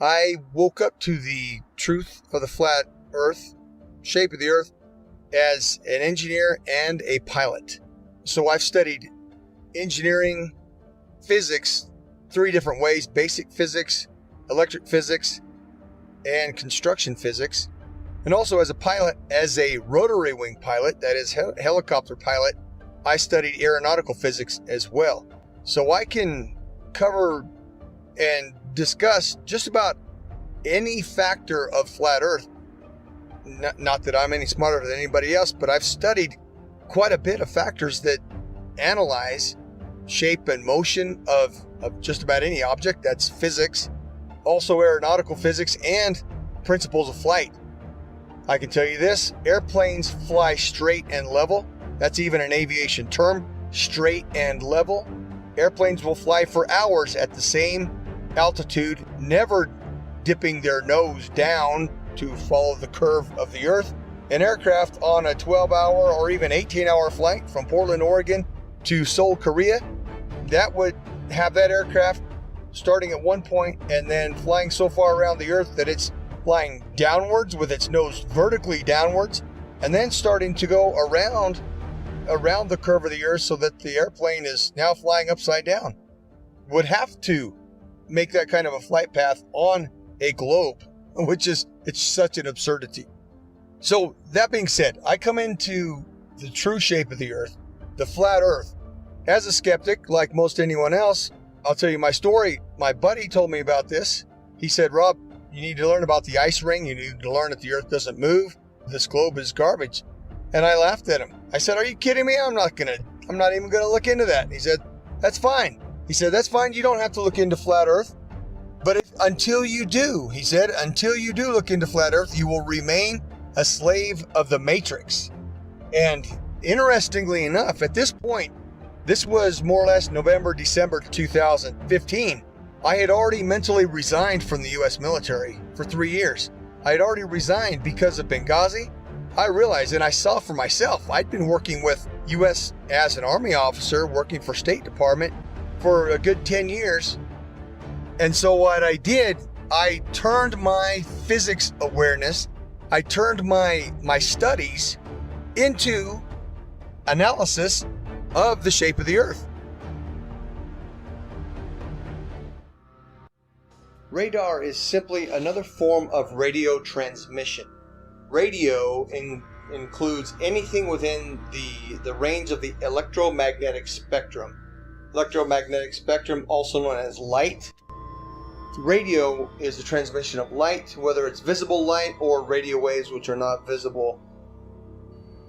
I woke up to the truth of the flat earth, shape of the earth, as an engineer and a pilot. So I've studied engineering, physics, 3 different ways: basic physics, electric physics, and construction physics. And also as a pilot, as a rotary wing pilot, that is helicopter pilot, I studied aeronautical physics as well. So I can cover and discuss just about any factor of flat earth. Not that I'm any smarter than anybody else, but I've studied quite a bit of factors that analyze shape and motion of just about any object. That's physics, also aeronautical physics, and principles of flight. I can tell you this: airplanes fly straight and level. That's even an aviation term, straight and level. Airplanes will fly for hours at the same altitude, never dipping their nose down to follow the curve of the earth. An aircraft on a 12-hour or even 18-hour flight from Portland, Oregon to Seoul, Korea, that would have that aircraft starting at one point and then flying so far around the earth that it's flying downwards with its nose vertically downwards, and then starting to go around the curve of the earth so that the airplane is now flying upside down. Would have to make that kind of a flight path on a globe, which is, it's such an absurdity. So that being said, I come into the true shape of the earth, the flat earth, as a skeptic, like most anyone else. I'll tell you my story. My buddy told me about this. He said, "Rob, you need to learn about the ice ring. You need to learn that the earth doesn't move. This globe is garbage." And I laughed at him. I said, "Are you kidding me? I'm not even gonna look into that." And he said, "That's fine." He said, "That's fine. You don't have to look into flat earth. But until you do," he said, "until you do look into flat earth, you will remain a slave of the matrix." And interestingly enough, at this point, this was more or less November, December 2015. I had already mentally resigned from the U.S. military for 3 years. I had already resigned because of Benghazi. I realized, and I saw for myself, I'd been working with U.S. as an Army officer, working for State Department for a good 10 years. And so what I did, I turned my physics awareness, I turned my studies into analysis of the shape of the earth. Radar is simply another form of radio transmission. Radio includes anything within the range of the electromagnetic spectrum. Electromagnetic spectrum, also known as light. Radio is the transmission of light, whether it's visible light or radio waves which are not visible.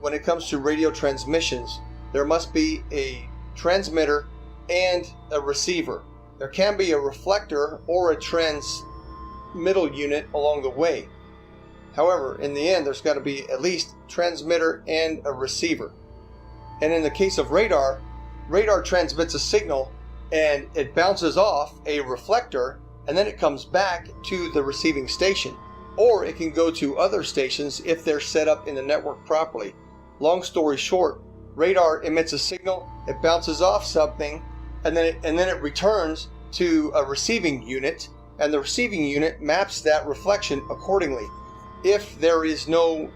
When it comes to radio transmissions, there must be a transmitter and a receiver. There can be a reflector or a transmittal unit along the way. However, in the end, there's got to be at least transmitter and a receiver. And in the case of radar, radar transmits a signal and it bounces off a reflector, and then it comes back to the receiving station. Or it can go to other stations if they're set up in the network properly. Long story short, radar emits a signal, it bounces off something, and then it returns to a receiving unit, and the receiving unit maps that reflection accordingly. If there is no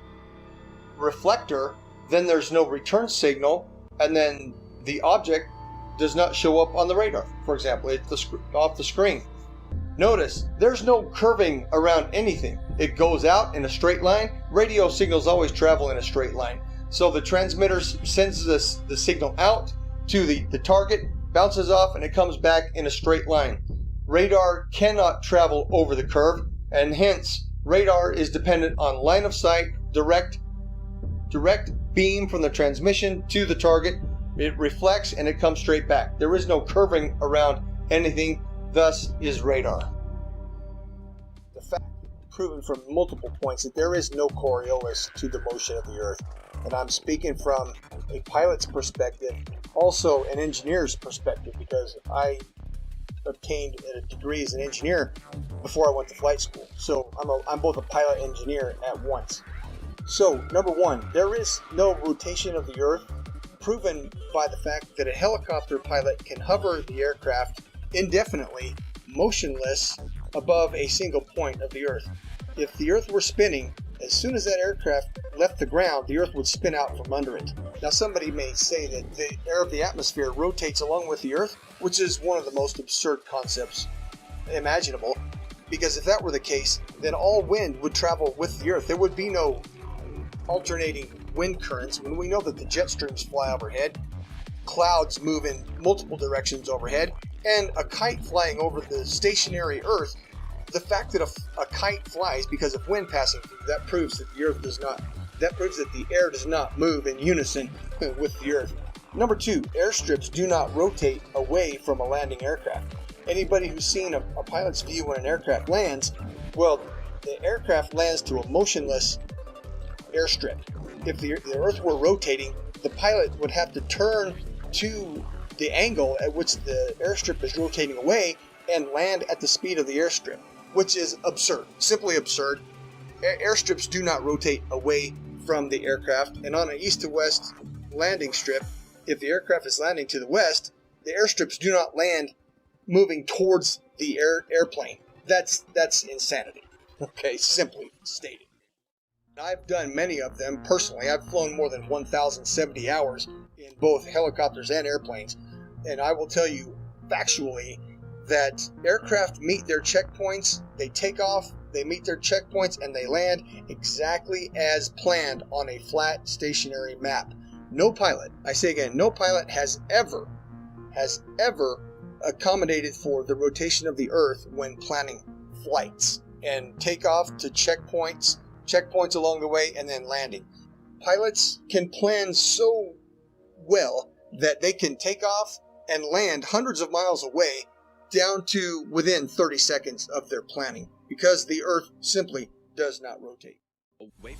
reflector, then there's no return signal, and then the object does not show up on the radar. For example, it's off the screen. Notice, there's no curving around anything. It goes out in a straight line. Radio signals always travel in a straight line. So the transmitter sends the signal out to the target, bounces off, and it comes back in a straight line. Radar cannot travel over the curve, and hence radar is dependent on line of sight, direct beam from the transmission to the target. It reflects and it comes straight back. There is no curving around anything, thus is radar. The fact proven from multiple points that there is no Coriolis to the motion of the earth. And I'm speaking from a pilot's perspective, also an engineer's perspective, because I obtained a degree as an engineer before I went to flight school. So I'm both a pilot and engineer at once. So number one, there is no rotation of the earth, proven by the fact that a helicopter pilot can hover the aircraft indefinitely, motionless, above a single point of the Earth. If the Earth were spinning, as soon as that aircraft left the ground, the Earth would spin out from under it. Now, somebody may say that the air of the atmosphere rotates along with the Earth, which is one of the most absurd concepts imaginable, because if that were the case, then all wind would travel with the Earth. There would be no alternating wind currents when we know that the jet streams fly overhead, clouds move in multiple directions overhead, and a kite flying over the stationary Earth. The fact that a kite flies because of wind passing through, that proves that the Earth does not. That proves that the air does not move in unison with the Earth. Number 2, airstrips do not rotate away from a landing aircraft. Anybody who's seen a pilot's view when an aircraft lands, well, the aircraft lands to a motionless airstrip. If the Earth were rotating, the pilot would have to turn to the angle at which the airstrip is rotating away and land at the speed of the airstrip, which is absurd, simply absurd. Airstrips do not rotate away from the aircraft, and on an east to west landing strip, if the aircraft is landing to the west, the airstrips do not land moving towards the airplane. That's insanity. Okay, simply stated. I've done many of them personally. I've flown more than 1,070 hours in both helicopters and airplanes, and I will tell you factually that aircraft meet their checkpoints, they take off, they meet their checkpoints, and they land exactly as planned on a flat stationary map. No pilot, I say again, no pilot has ever accommodated for the rotation of the Earth when planning flights and takeoff to checkpoints along the way, and then landing. Pilots can plan so well that they can take off and land hundreds of miles away down to within 30 seconds of their planning, because the Earth simply does not rotate. Oh, wait.